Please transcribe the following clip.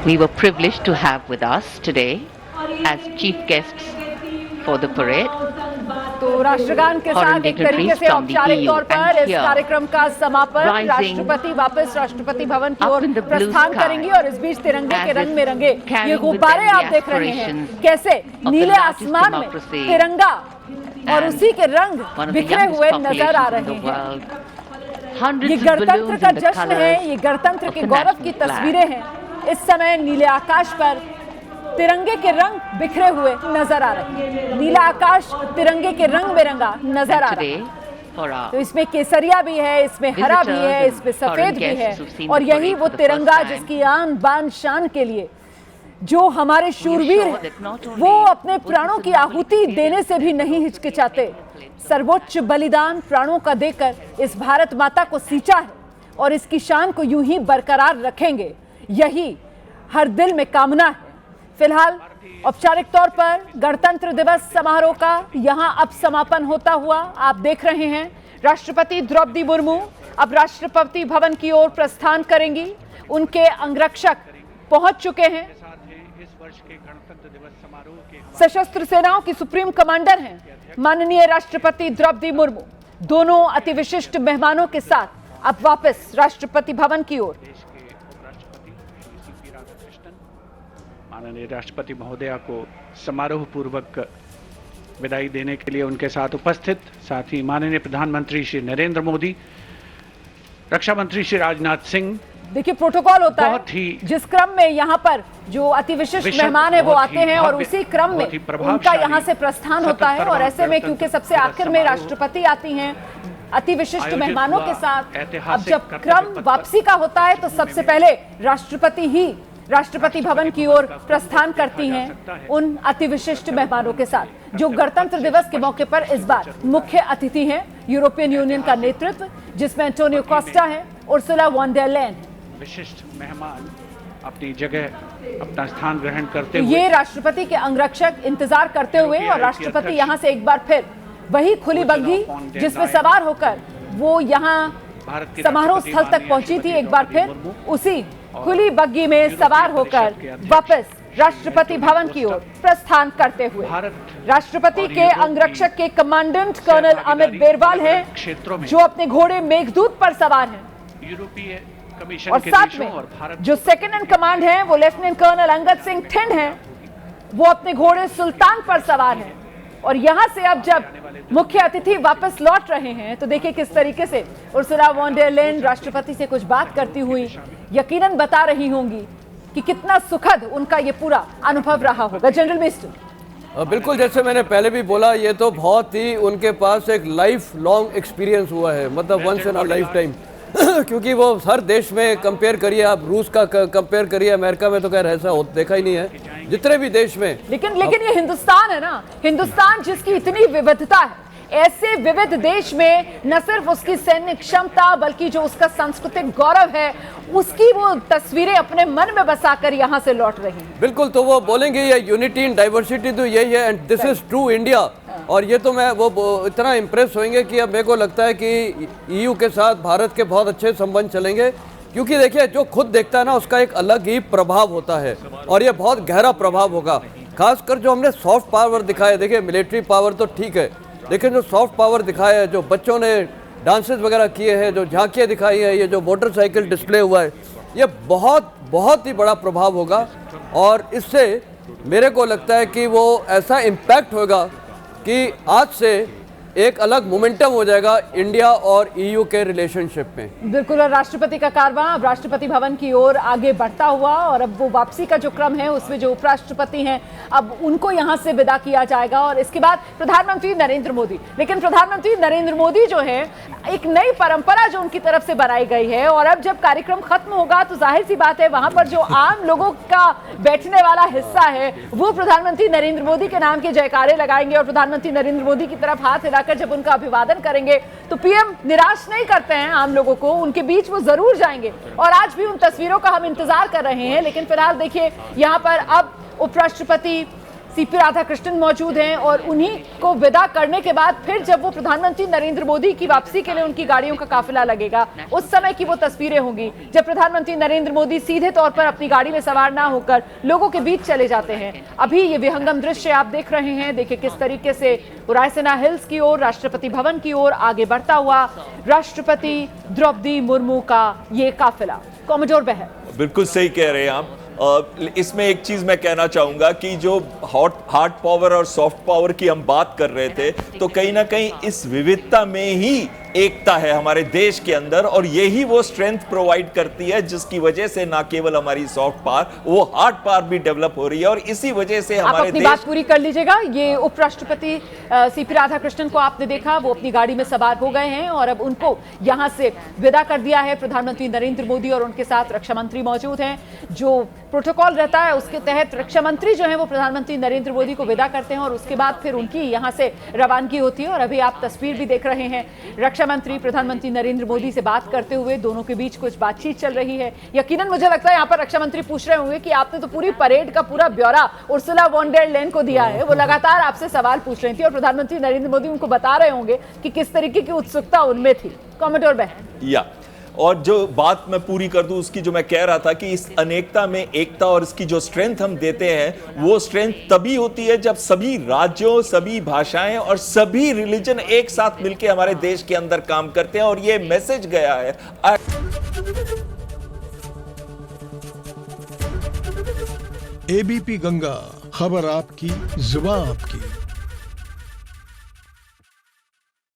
we were privileged to have with us today as chief guests for the parade. तो राष्ट्रगान के साथ एक तरीके से औपचारिक तौर पर इस कार्यक्रम का समापन राष्ट्रपति वापस राष्ट्रपति भवन की ओर प्रस्थान करेंगी और इस बीच तिरंगे के रंग में रंगे ये गुब्बारे आप देख रहे हैं कैसे नीले आसमान में तिरंगा और उसी के रंग बिखरे हुए नजर आ रहे हैं। ये गणतंत्र का जश्न है, ये गणतंत्र के गौरव की तस्वीरें हैं। इस समय नीले आकाश पर तिरंगे के रंग बिखरे हुए नजर आ रहे हैं। नीला आकाश तिरंगे के रंग में रंगा नजर आ रहा है। तो इसमें केसरिया भी है, इसमें हरा भी है, इसमें सफेद भी है और यही वो तिरंगा जिसकी आन बान शान के लिए जो हमारे शूरवीर हैं वो अपने प्राणों की आहुति देने से भी नहीं हिचकिचाते। सर्वोच्च बलिदान प्राणों का देकर इस भारत माता को सींचा है और इसकी शान को यूं ही बरकरार रखेंगे, यही हर दिल में कामना है। फिलहाल औपचारिक तौर पर गणतंत्र दिवस समारोह का यहां अब समापन होता हुआ आप देख रहे हैं। राष्ट्रपति द्रौपदी मुर्मू अब राष्ट्रपति भवन की ओर प्रस्थान करेंगी। उनके अंगरक्षक पहुंच चुके हैं। सशस्त्र सेनाओं की सुप्रीम कमांडर हैं माननीय राष्ट्रपति द्रौपदी मुर्मू। दोनों अति विशिष्ट मेहमानों के साथ अब वापस राष्ट्रपति भवन की ओर। माननीय राष्ट्रपति महोदया को समारोह पूर्वक विदाई देने के लिए उनके साथ उपस्थित साथ ही माननीय प्रधानमंत्री श्री नरेंद्र मोदी, रक्षा मंत्री श्री राजनाथ सिंह। देखिए प्रोटोकॉल होता है जिस क्रम में यहाँ पर जो अति विशिष्ट मेहमान है वो आते हैं और उसी क्रम में उनका यहाँ से प्रस्थान होता है। और ऐसे में क्योंकि सबसे आखिर में राष्ट्रपति आती हैं अति विशिष्ट मेहमानों के साथ, अब जब क्रम वापसी का होता है तो सबसे पहले राष्ट्रपति ही राष्ट्रपति भवन की ओर प्रस्थान करती हैं उन अति विशिष्ट मेहमानों के साथ जो गणतंत्र दिवस के मौके पर इस बार मुख्य अतिथि हैं। यूरोपियन यूनियन का नेतृत्व जिसमें एंटोनियो कोस्टा है, उर्सुला वॉन डर लेयन। विशिष्ट मेहमान अपनी जगह अपना स्थान ग्रहण करते हुए ये राष्ट्रपति के अंगरक्षक इंतजार करते हुए और राष्ट्रपति यहाँ से एक बार फिर वही खुली बग्घी जिसमें सवार होकर वो यहाँ समारोह स्थल तक पहुंची थी, एक बार फिर उसी खुली बग्घी में सवार होकर वापस राष्ट्रपति भवन की ओर प्रस्थान करते हुए राष्ट्रपति के अंगरक्षक के कमांडेंट कर्नल अमित बेरवाल हैं जो अपने घोड़े मेघदूत पर सवार हैं। यूरोपीय कमीशन और साथ में जो सेकंड इन कमांड हैं वो लेफ्टिनेंट कर्नल अंगद सिंह ठिंड हैं, वो अपने घोड़े सुल्तान पर सवार हैं। और यहां से अब जब मुख्य अतिथि वापस लौट रहे हैं तो देखिए किस तरीके से उर्सुला वॉन डर लेयन राष्ट्रपति से कुछ बात करती हुई यकीनन बता रही होंगी कि कितना सुखद उनका ये पूरा अनुभव रहा होगा। जनरल मिनिस्टर बिल्कुल, जैसे मैंने पहले भी बोला, ये तो बहुत ही उनके पास एक लाइफ लॉन्ग एक्सपीरियंस हुआ है, मतलब once in a life time क्योंकि वो हर देश में कंपेयर करिए, आप रूस का कंपेयर करिए, अमेरिका में तो खैर ऐसा देखा ही नहीं है, जितने भी देश में। लेकिन ये हिंदुस्तान है ना, हिंदुस्तान जिसकी इतनी विविधता है, ऐसे विविध देश में न सिर्फ उसकी सैन्य क्षमता बल्कि जो उसका सांस्कृतिक गौरव है उसकी वो तस्वीरें अपने मन में बसाकर यहाँ से लौट रही हैं। बिल्कुल, तो वो बोलेंगे ये यूनिटी इन डाइवर्सिटी तो यही है and this is true India. और ये तो मैं वो इतना इम्प्रेस होंगे कि अब मेरे को लगता है कि ईयू के साथ भारत के बहुत अच्छे संबंध चलेंगे, क्योंकि देखिए जो खुद देखता है ना उसका एक अलग ही प्रभाव होता है और ये बहुत गहरा प्रभाव होगा। खासकर जो हमने सॉफ्ट पावर दिखाया, देखिए मिलिट्री पावर तो ठीक है, लेकिन जो सॉफ्ट पावर दिखाया है, जो बच्चों ने डांसेस वगैरह किए हैं, जो झांकियाँ दिखाई है, ये जो मोटरसाइकिल डिस्प्ले हुआ है, ये बहुत बहुत ही बड़ा प्रभाव होगा। और इससे मेरे को लगता है कि वो ऐसा इम्पैक्ट होगा कि आज से एक अलग मोमेंटम हो जाएगा इंडिया और ईयू के रिलेशनशिप में। बिल्कुल, और राष्ट्रपति का कारवां अब राष्ट्रपति भवन की ओर आगे बढ़ता हुआ और अब वो वापसी का जो क्रम है उसमें जो उपराष्ट्रपति हैं अब उनको यहाँ से विदा किया जाएगा और इसके बाद प्रधानमंत्री नरेंद्र मोदी। लेकिन प्रधानमंत्री नरेंद्र मोदी जो है एक नई परंपरा जो उनकी तरफ से बनाई गई है और अब जब कार्यक्रम खत्म होगा तो जाहिर सी बात है वहां पर जो आम लोगों का बैठने वाला हिस्सा है वो प्रधानमंत्री नरेंद्र मोदी के नाम के जयकारे लगाएंगे और प्रधानमंत्री नरेंद्र मोदी की तरफ हाथ हिलाकर जब उनका अभिवादन करेंगे तो पीएम निराश नहीं करते हैं आम लोगों को, उनके बीच वो जरूर जाएंगे और आज भी उन तस्वीरों का हम इंतजार कर रहे हैं। लेकिन फिलहाल देखिए यहाँ पर अब उपराष्ट्रपति सीपी राधाकृष्णन मौजूद हैं और उन्हीं को विदा करने के बाद फिर जब वो प्रधानमंत्री नरेंद्र मोदी की वापसी के लिए उनकी गाड़ियों का काफिला लगेगा, उस समय की वो तस्वीरें होंगी जब प्रधानमंत्री नरेंद्र मोदी सीधे तौर पर अपनी गाड़ी में सवार ना होकर लोगों के बीच चले जाते हैं। अभी ये विहंगम दृश्य आप देख रहे हैं, देखिए किस तरीके से रायसीना हिल्स की ओर, राष्ट्रपति भवन की ओर आगे बढ़ता हुआ राष्ट्रपति द्रौपदी मुर्मू का ये काफिला। कॉमोडोर बहर। बिल्कुल सही कह रहे हैं आप। इसमें एक चीज मैं कहना चाहूंगा कि जो हार्ड पावर और सॉफ्ट पावर की हम बात कर रहे थे, तो कहीं ना कहीं इस विविधता में ही एकता है हमारे देश के अंदर, और यही वो स्ट्रेंथ प्रोवाइड करती है जिसकी वजह से ना केवल हमारी सॉफ्ट पावर, वो हार्ड पावर भी डेवलप हो रही है। और इसी वजह से हमारे आप अपनी बात पूरी कर लीजिएगा। ये उपराष्ट्रपति सीपी राधाकृष्णन को आपने देखा, वो अपनी गाड़ी में सवार हो गए हैं और अब उनको यहां से विदा कर दिया है प्रधानमंत्री नरेंद्र मोदी, और उनके साथ रक्षा मंत्री मौजूद हैं। जो प्रोटोकॉल रहता है उसके तहत रक्षा मंत्री जो है वो प्रधानमंत्री नरेंद्र मोदी को विदा करते हैं और उसके बाद फिर उनकी यहां से रवानगी होती है। और अभी आप तस्वीर भी देख रहे हैं, रक्षा मंत्री प्रधानमंत्री नरेंद्र मोदी से बात करते हुए, दोनों के बीच कुछ बातचीत चल रही है। यकीनन मुझे लगता है यहाँ पर रक्षा मंत्री पूछ रहे होंगे कि आपने तो पूरी परेड का पूरा ब्यौरा उर्सुला वॉन डेर लेyen को दिया है। वो लगातार आपसे सवाल पूछ रही थी और प्रधानमंत्री नरेंद्र मोदी उनको बता रहे होंगे कि किस तरीके की उत्सुकता उनमें थी। कॉमोडोर बहन। और जो बात मैं पूरी कर दूं उसकी, जो मैं कह रहा था कि इस अनेकता में एकता और इसकी जो स्ट्रेंथ हम देते हैं, वो स्ट्रेंथ तभी होती है जब सभी राज्यों, सभी भाषाएं और सभी रिलीजन एक साथ मिलकर हमारे देश के अंदर काम करते हैं। और ये मैसेज गया है। एबीपी गंगा, खबर आपकी, जुबान आपकी।